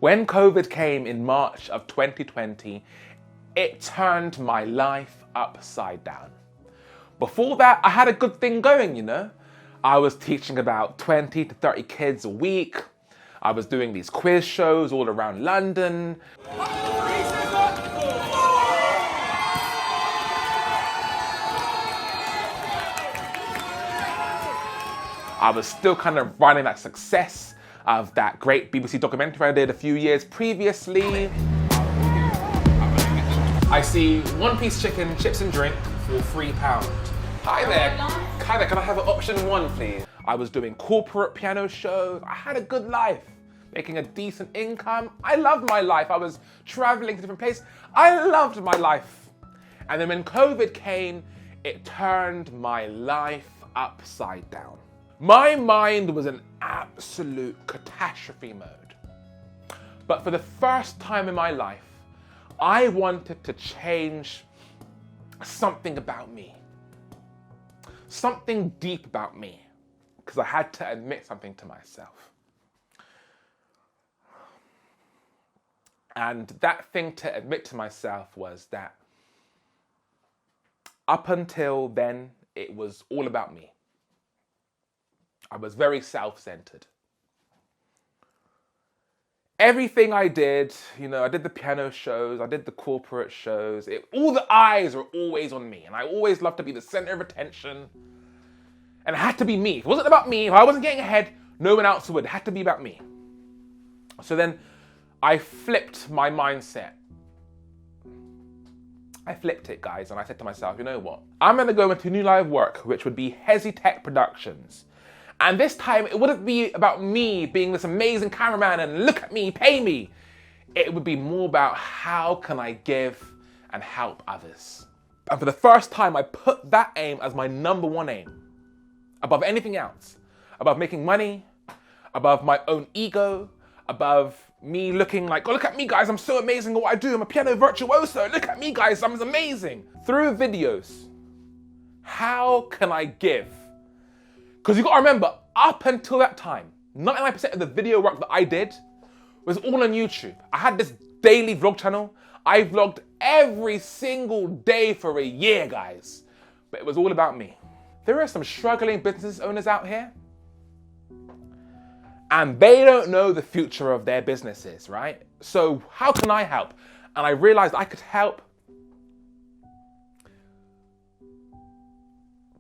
When COVID came in March of 2020, it turned my life upside down. Before that, I had a good thing going, you know. I was teaching about 20 to 30 kids a week. I was doing these quiz shows all around London. I was still kind of running that success of that great BBC documentary I did a few years previously. I see one-piece chicken, chips and drink for £3. Hi there, can I have an option 1, please? I was doing corporate piano shows. I had a good life, making a decent income. I loved my life. I was traveling to different places. I loved my life. And then when COVID came, it turned my life upside down. My mind was in absolute catastrophe mode. But for the first time in my life, I wanted to change something about me. Something deep about me. Because I had to admit something to myself. And that thing to admit to myself was that up until then, it was all about me. I was very self-centered. Everything I did, you know, I did the piano shows, I did the corporate shows, all the eyes were always on me. And I always loved to be the center of attention. And it had to be me. If it wasn't about me, if I wasn't getting ahead, no one else would. It had to be about me. So then I flipped my mindset. I flipped it, guys, and I said to myself, you know what? I'm going to go into new line of work, which would be Hezitech Productions. And this time, it wouldn't be about me being this amazing cameraman and look at me, pay me. It would be more about how can I give and help others. And for the first time, I put that aim as my number one aim, above anything else, above making money, above my own ego, above me looking like, oh, look at me, guys, I'm so amazing at what I do. I'm a piano virtuoso. Look at me, guys, I'm amazing. Through videos, how can I give? Because you got to remember, up until that time, 99% of the video work that I did was all on YouTube. I had this daily vlog channel. I vlogged every single day for a year, guys. But it was all about me. There are some struggling business owners out here, and they don't know the future of their businesses, right? So how can I help? And I realized I could help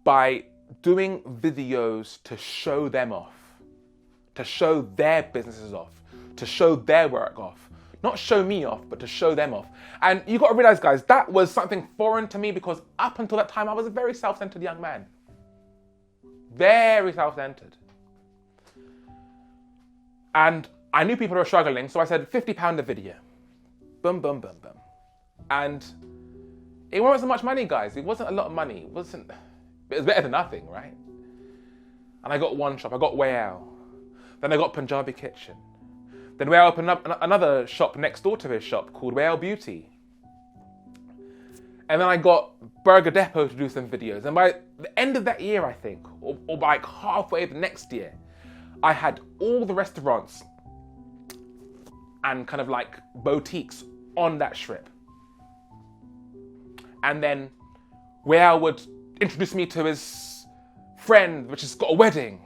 by doing videos to show them off, to show their businesses off, to show their work off. Not show me off, but to show them off. And you got to realize, guys, that was something foreign to me because up until that time, I was a very self-centered young man. Very self-centered. And I knew people were struggling, so I said, £50 a video. Boom, boom, boom, boom. And it wasn't much money, guys. It wasn't a lot of money. It was better than nothing, right? And I got one shop. I got Wayal. Then I got Punjabi Kitchen. Then Wayal opened up another shop next door to his shop called Wayal Beauty. And then I got Burger Depot to do some videos. And by the end of that year, I think, or by like halfway the next year, I had all the restaurants and kind of like boutiques on that strip. And then Wayal would introduce me to his friend, which has got a wedding.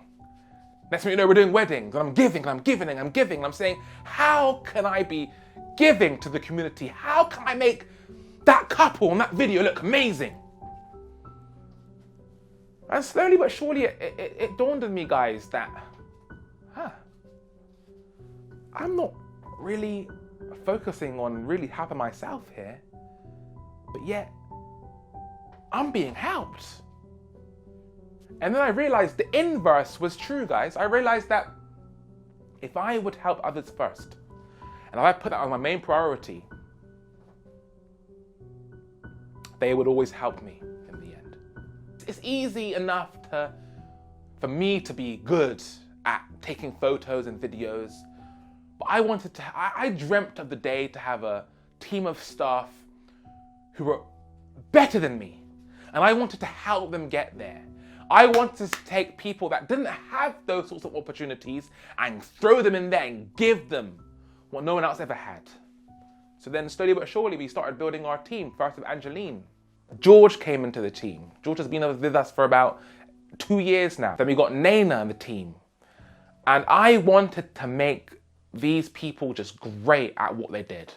Next thing you know, we're doing weddings, and I'm giving, and I'm saying, how can I be giving to the community? How can I make that couple in that video look amazing? And slowly but surely, it dawned on me, guys, that, I'm not really focusing on really helping myself here, but yet, I'm being helped. And then I realized the inverse was true, guys. I realized that if I would help others first, and if I put that on my main priority, they would always help me in the end. It's easy enough for me to be good at taking photos and videos, but I dreamt of the day to have a team of staff who were better than me. And I wanted to help them get there. I wanted to take people that didn't have those sorts of opportunities and throw them in there and give them what no one else ever had. So then slowly but surely we started building our team, first with Angeline. George came into the team. George has been with us for about 2 years now. Then we got Naina in the team. And I wanted to make these people just great at what they did.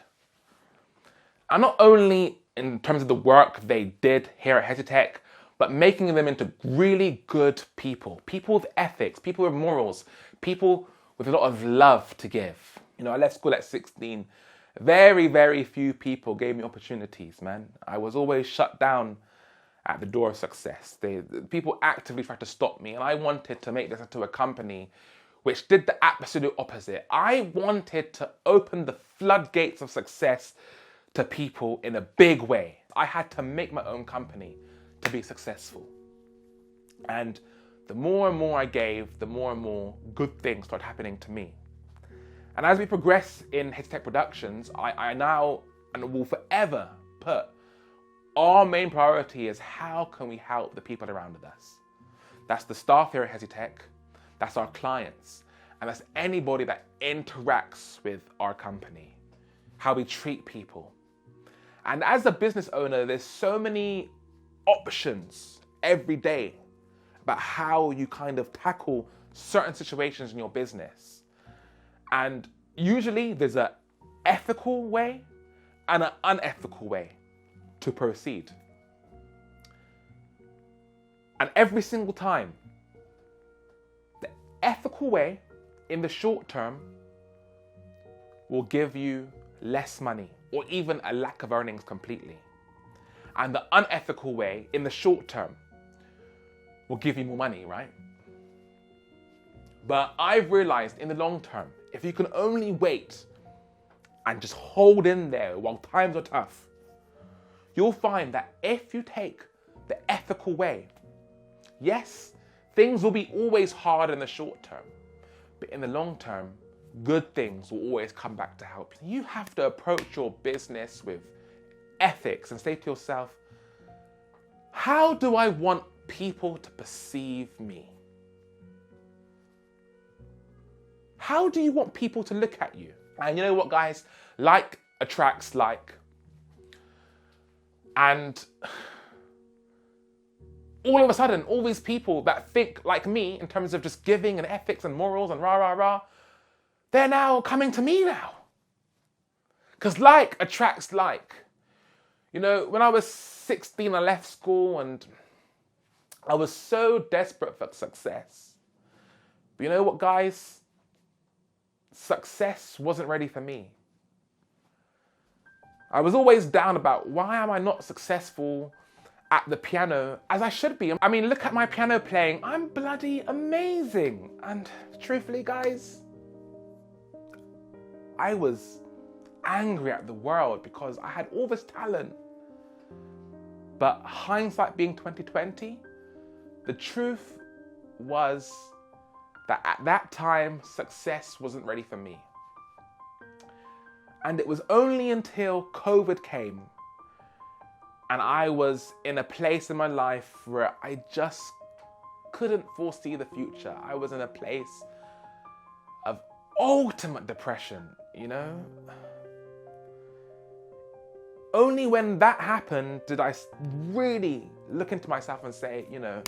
And not only in terms of the work they did here at Hesitech, but making them into really good people. People with ethics, people with morals, people with a lot of love to give. You know, I left school at 16. Very, very few people gave me opportunities, man. I was always shut down at the door of success. People actively tried to stop me, and I wanted to make this into a company which did the absolute opposite. I wanted to open the floodgates of success to people in a big way. I had to make my own company to be successful. And the more and more I gave, the more and more good things started happening to me. And as we progress in Hesitech Productions, I now and will forever put our main priority is how can we help the people around us. That's the staff here at Hesitech, that's our clients, and that's anybody that interacts with our company, how we treat people. And as a business owner, there's so many options every day about how you kind of tackle certain situations in your business. And usually there's an ethical way and an unethical way to proceed. And every single time, the ethical way in the short term will give you less money or even a lack of earnings completely. And the unethical way in the short term will give you more money, right? But I've realized in the long term, if you can only wait and just hold in there while times are tough, you'll find that if you take the ethical way, yes, things will be always hard in the short term, but in the long term, good things will always come back to help you. You have to approach your business with ethics and say to yourself, how do I want people to perceive me? How do you want people to look at you? And you know what, guys? Like attracts like. And all of a sudden, all these people that think like me in terms of just giving and ethics and morals and rah, rah, rah, they're now coming to me now. Because like attracts like. You know, when I was 16, I left school and I was so desperate for success. But you know what, guys? Success wasn't ready for me. I was always down about why am I not successful at the piano as I should be. I mean, look at my piano playing. I'm bloody amazing. And truthfully, guys, I was angry at the world because I had all this talent. But hindsight being 2020, the truth was that at that time, success wasn't ready for me. And it was only until COVID came and I was in a place in my life where I just couldn't foresee the future. I was in a place of ultimate depression, you know? Only when that happened did I really look into myself and say, you know,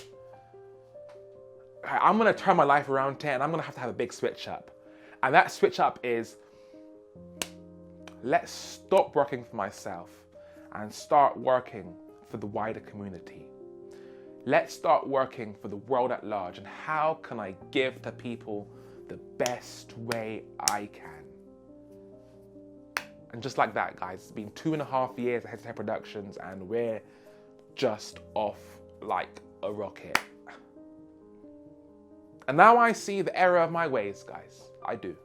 I'm gonna turn my life around here and I'm gonna have a big switch up. And that switch up is, let's stop working for myself and start working for the wider community. Let's start working for the world at large. And how can I give to people the best way I can? And just like that, guys, it's been 2.5 years at Hesitech Productions and we're just off like a rocket. And now I see the error of my ways, guys. I do.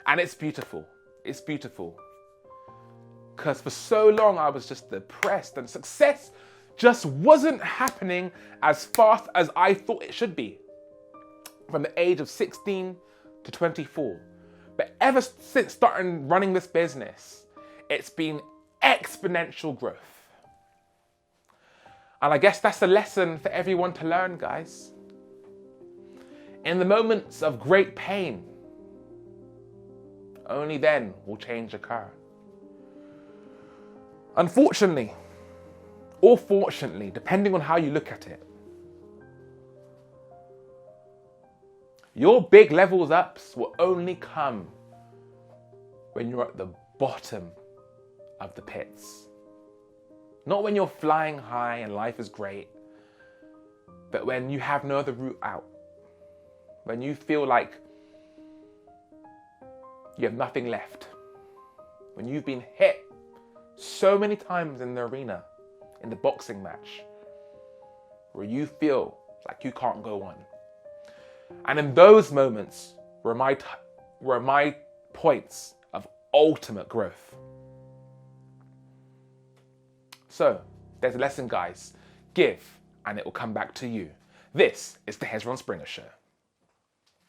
And it's beautiful. It's beautiful. Because for so long I was just depressed and success just wasn't happening as fast as I thought it should be. From the age of 16 to 24. But ever since starting running this business, it's been exponential growth. And I guess that's a lesson for everyone to learn, guys. In the moments of great pain, Only then will change occur. Unfortunately, or fortunately, depending on how you look at it, your big levels ups will only come when you're at the bottom of the pits. Not when you're flying high and life is great, but when you have no other route out. When you feel like you have nothing left. When you've been hit so many times in the arena, in the boxing match, where you feel like you can't go on. And in those moments were my points of ultimate growth. So, there's a lesson, guys. Give, and it will come back to you. This is the Hezron Springer Show.